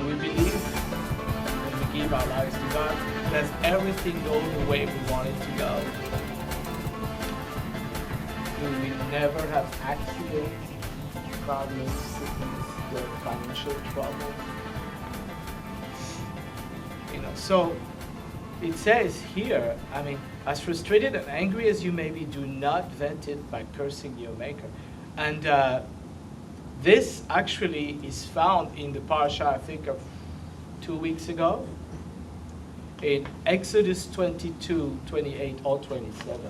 we believe when we give our lives to God, does everything go the way we want it to go? Do we never have accidents, problems, sickness, financial trouble? So it says here, I mean, as frustrated and angry as you may be, do not vent it by cursing your maker. And this actually is found in the parasha, I think, of 2 weeks ago, in Exodus 22, 28, or 27,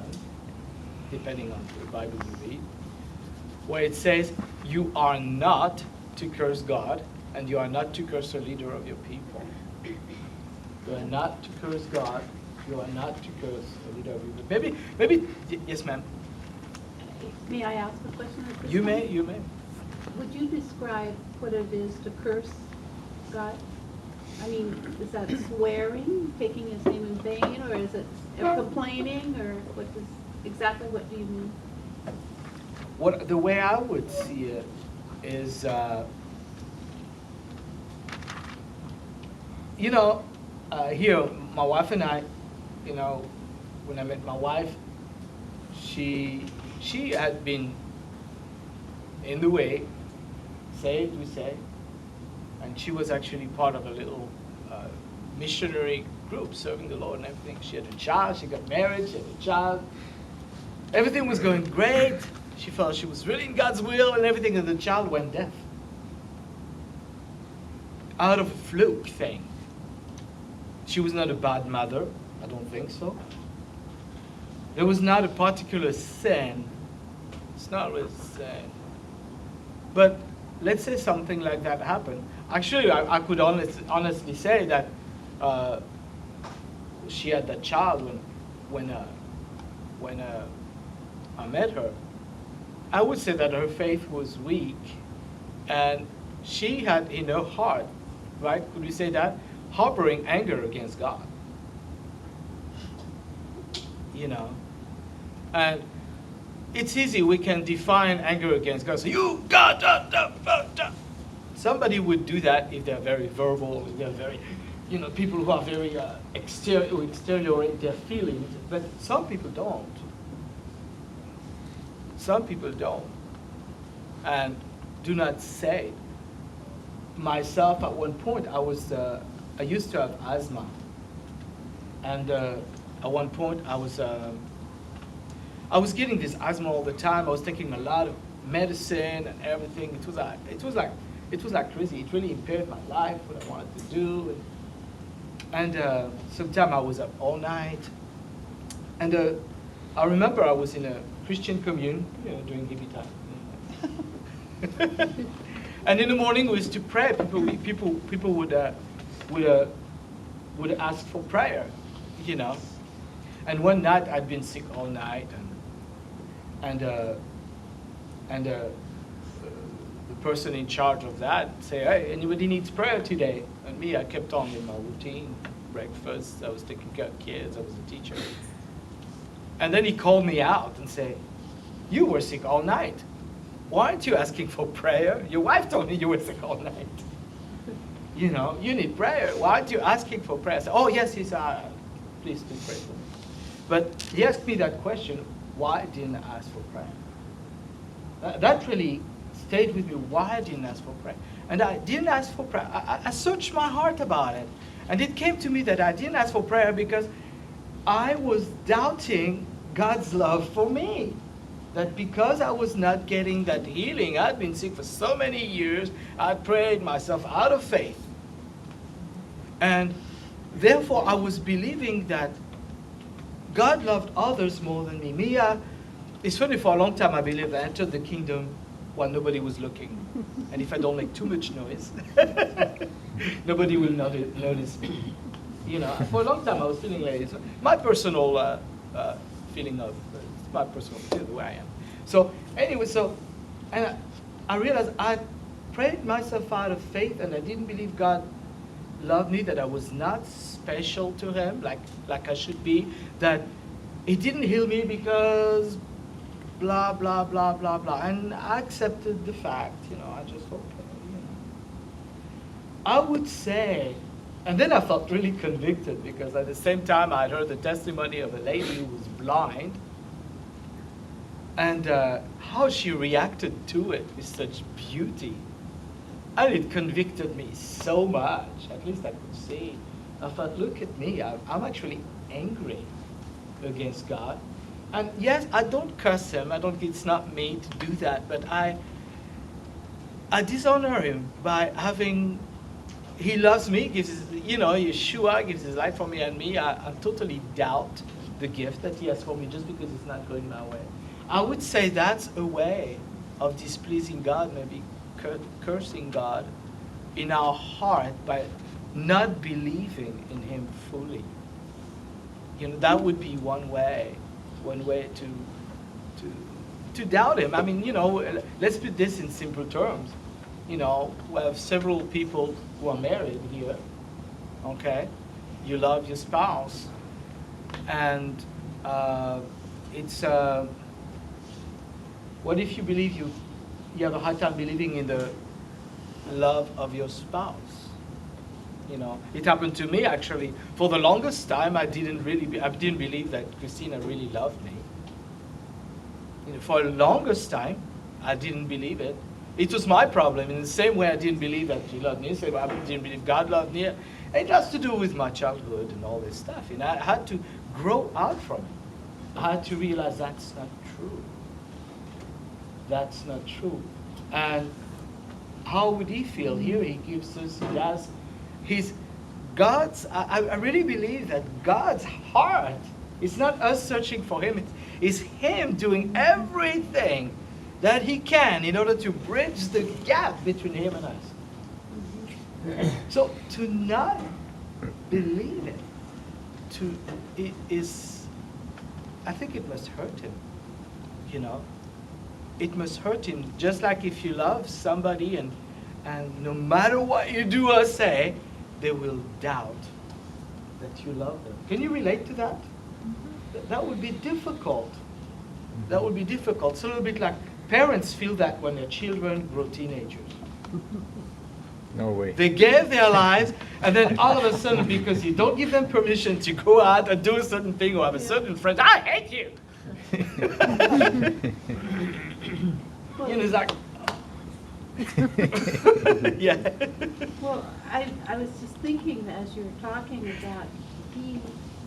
depending on the Bible you read, where it says, you are not to curse God, and you are not to curse the leader of your people. You are not to curse God. You are not to curse the leader of your people. Maybe, yes, ma'am. May I ask a question? You may. Would you describe what it is to curse God? I mean, is that swearing, taking his name in vain, or is it complaining, or exactly what do you mean? The way I would see it is, here, my wife and I, when I met my wife, she had been in the way, saved, we say, and she was actually part of a little missionary group serving the Lord and everything. She had a child, she got married, she had a child. Everything was going great. She felt she was really in God's will and everything, and the child went deaf. Out of a fluke thing. She was not a bad mother, I don't think so. There was not a particular sin. It's not really sin. But let's say something like that happened. Actually, I could honestly say that she had that child when I met her. I would say that her faith was weak, and she had in her heart, right? Could we say that? Harboring anger against God. And it's easy, we can define anger against God. So you, God, somebody would do that if they're very verbal, if they're very, people who are very exteriorate their feelings. But some people don't. Some people don't. And do not say. Myself, at one point, I used to have asthma. And at one point, I was getting this asthma all the time. I was taking a lot of medicine and everything. It was like crazy. It really impaired my life, what I wanted to do. And sometimes I was up all night. And I remember I was in a Christian commune, during hippie time. And in the morning, we used to pray. People would ask for prayer, And one night I'd been sick all night, and the person in charge of that say, "Hey, anybody needs prayer today?" And me, I kept on with my routine, breakfast. I was taking care of kids. I was a teacher. And then he called me out and said, "You were sick all night. Why aren't you asking for prayer? Your wife told me you were sick all night. You need prayer. Why aren't you asking for prayer?" I said, "Oh, yes, please do pray for me." But he asked me that question, why didn't I ask for prayer? That really stayed with me. Why I didn't ask for prayer? And I didn't ask for prayer. I searched my heart about it. And it came to me that I didn't ask for prayer because I was doubting God's love for me. That because I was not getting that healing, I'd been sick for so many years, I prayed myself out of faith. And therefore, I was believing that God loved others more than me. It's funny, for a long time I believed I entered the kingdom while nobody was looking. And if I don't make too much noise, nobody will notice me. For a long time I was feeling like it's my personal feeling of, it's my personal feel the way I am. So anyway, and I realized I prayed myself out of faith, and I didn't believe God loved me, that I was not special to him like I should be, that he didn't heal me because blah, blah, blah, blah, blah. And I accepted the fact, I just, okay, I would say, and then I felt really convicted because at the same time I heard the testimony of a lady who was blind and how she reacted to it with such beauty. And it convicted me so much, at least I could see. I thought, look at me, I'm actually angry against God. And yes, I don't curse him, it's not me to do that, but I dishonor him by having, he loves me, gives his, Yeshua gives his life for me, and I totally doubt the gift that he has for me just because it's not going my way. I would say that's a way of displeasing God, maybe cursing God in our heart by not believing in him fully. That would be one way to doubt him. I mean, let's put this in simple terms. We have several people who are married here, okay? You love your spouse, and what if you believe you have a hard time believing in the love of your spouse? It happened to me actually. For the longest time, I didn't believe that Christina really loved me. For the longest time, I didn't believe it. It was my problem. In the same way, I didn't believe that she loved me. Same way I didn't believe God loved me. It has to do with my childhood and all this stuff. And I had to grow out from it. I had to realize that's not true. That's not true. And how would he feel? Here he gives us, I really believe that God's heart is not us searching for him. It's him doing everything that he can in order to bridge the gap between him and us. So to not believe it, I think it must hurt him, It must hurt him, just like if you love somebody and no matter what you do or say, they will doubt that you love them. Can you relate to that? That would be difficult. That would be difficult. It's a little bit like parents feel that when their children grow teenagers. No way. They gave their lives, and then all of a sudden, because you don't give them permission to go out and do a certain thing or have a certain friend, I hate you. It's like, yeah. Well, I was just thinking as you were talking about he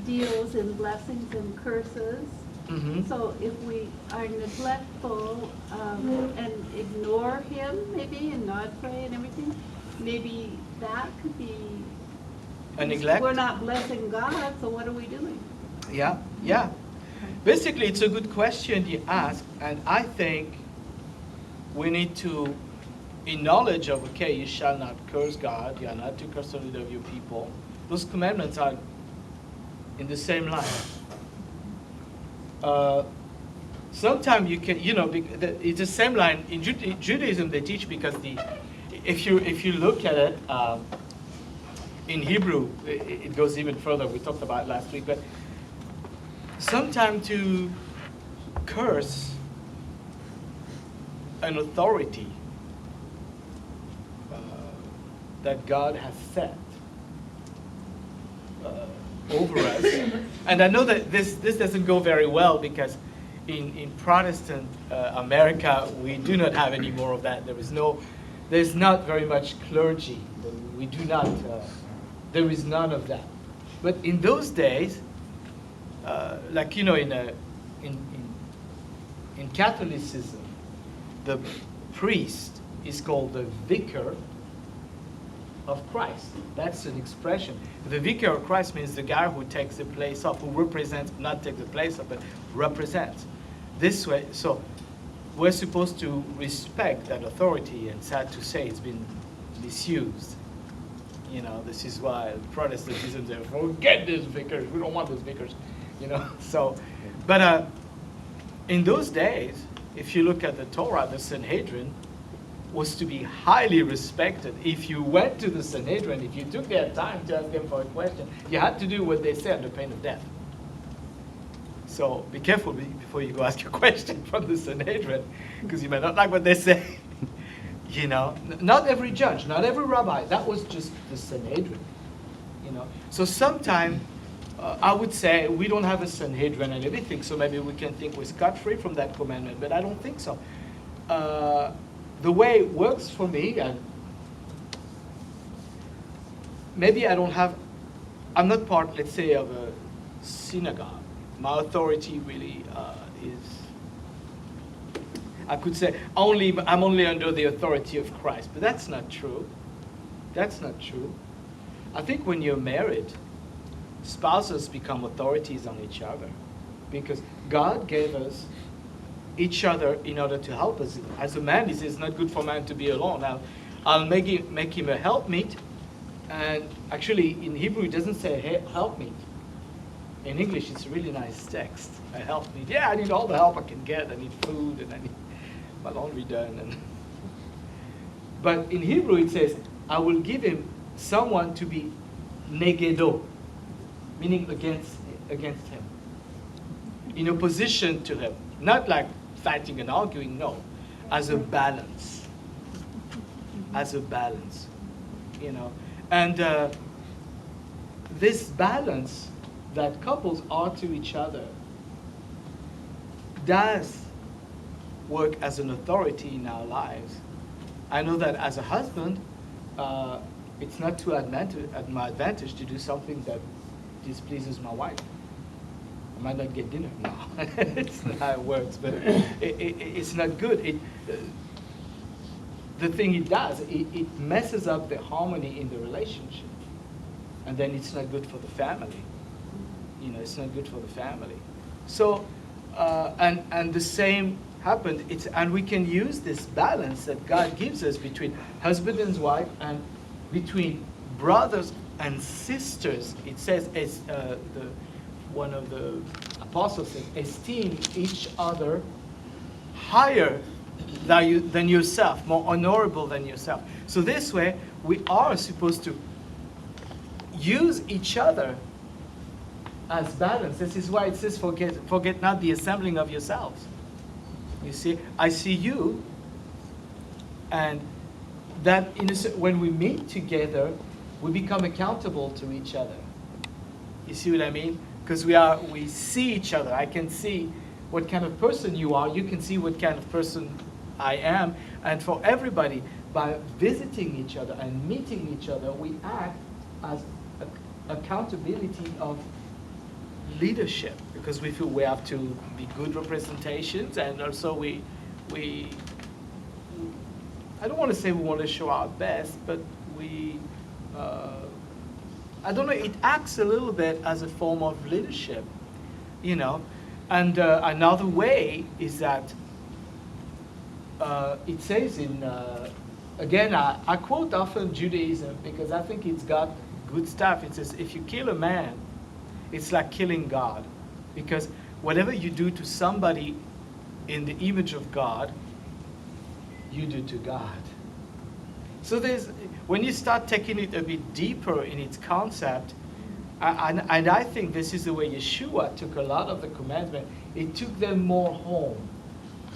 deals in blessings and curses. Mm-hmm. So if we are neglectful and ignore him maybe and not pray and everything, maybe that could be A neglect? We're not blessing God, so what are we doing? Yeah. Basically, it's a good question you ask, and I think we need to, in knowledge of, okay, you shall not curse God, you are not to curse the leader of your people. Those commandments are in the same line. Sometimes you can, it's the same line. In Judaism, they teach because if you look at it, in Hebrew, it goes even further. We talked about it last week, but sometimes to curse an authority that God has set over us. And I know that this doesn't go very well because in Protestant America, we do not have any more of that. There's not very much clergy. We do not, there is none of that. But in those days, in Catholicism, the priest is called the vicar of Christ. That's an expression. The vicar of Christ means the guy who takes the place of, who represents, not take the place of, but represents. This way, so we're supposed to respect that authority, and sad to say, it's been misused. This is why Protestantism says, forget these vicars, we don't want those vicars. So, but in those days, if you look at the Torah, the Sanhedrin was to be highly respected. If you went to the Sanhedrin, if you took their time to ask them for a question, you had to do what they said under pain of death. So be careful before you go ask your question from the Sanhedrin, because you may not like what they say. You know, not every judge, not every rabbi. That was just the Sanhedrin. You know, so sometimes I would say we don't have a Sanhedrin and everything, so maybe we can think we're scot-free from that commandment, but I don't think so. The way it works for me, and maybe I'm not part, let's say, of a synagogue. My authority really is, I could say, I'm only under the authority of Christ, but that's not true. That's not true. I think when you're married, spouses become authorities on each other because God gave us each other in order to help us. As a man, he says it's not good for man to be alone. I'll make him a helpmeet. And actually, in Hebrew, it doesn't say helpmeet. In English, it's a really nice text, a helpmeet. Yeah, I need all the help I can get. I need food, and I need my laundry done. But in Hebrew, it says, I will give him someone to be negedo, meaning against him, in opposition to him. Not like fighting and arguing, no, as a balance. As a balance, you know. And this balance that couples are to each other does work as an authority in our lives. I know that as a husband, it's not to my advantage to do something that displeases my wife. I might not get dinner. No, it's not how it works, but it's not good. The thing it does, it messes up the harmony in the relationship. And then it's not good for the family. You know, it's not good for the family. So, and the same happened. And we can use this balance that God gives us between husband and wife and between brothers and sisters. It says, one of the apostles says, esteem each other higher than yourself, more honorable than yourself. So this way, we are supposed to use each other as balance. This is why it says, forget not the assembling of yourselves. You see, I see you, and that when we meet together, we become accountable to each other. You see what I mean? Because we see each other. I can see what kind of person you are. You can see what kind of person I am. And for everybody, by visiting each other and meeting each other, we act as accountability of leadership, because we feel we have to be good representations, and also we I don't want to say we want to show our best, but I don't know, it acts a little bit as a form of leadership, you know. And another way is that it says in, again, I quote often Judaism because I think it's got good stuff. It says, if you kill a man, it's like killing God. Because whatever you do to somebody in the image of God, you do to God. So when you start taking it a bit deeper in its concept, and I think this is the way Yeshua took a lot of the commandments. It took them more home,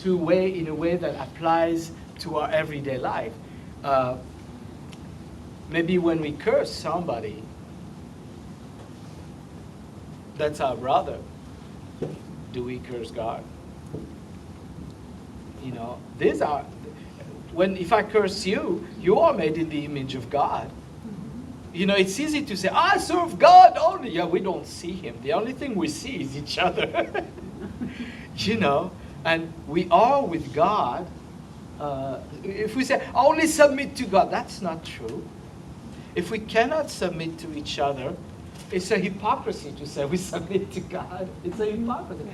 in a way that applies to our everyday life. Maybe when we curse somebody, that's our brother. Do we curse God? You know, if I curse you, you are made in the image of God. You know, it's easy to say, I serve God only. Yeah, we don't see him. The only thing we see is each other. You know, and we are with God. If we say, I only submit to God, that's not true. If we cannot submit to each other, it's a hypocrisy to say we submit to God. It's a hypocrisy.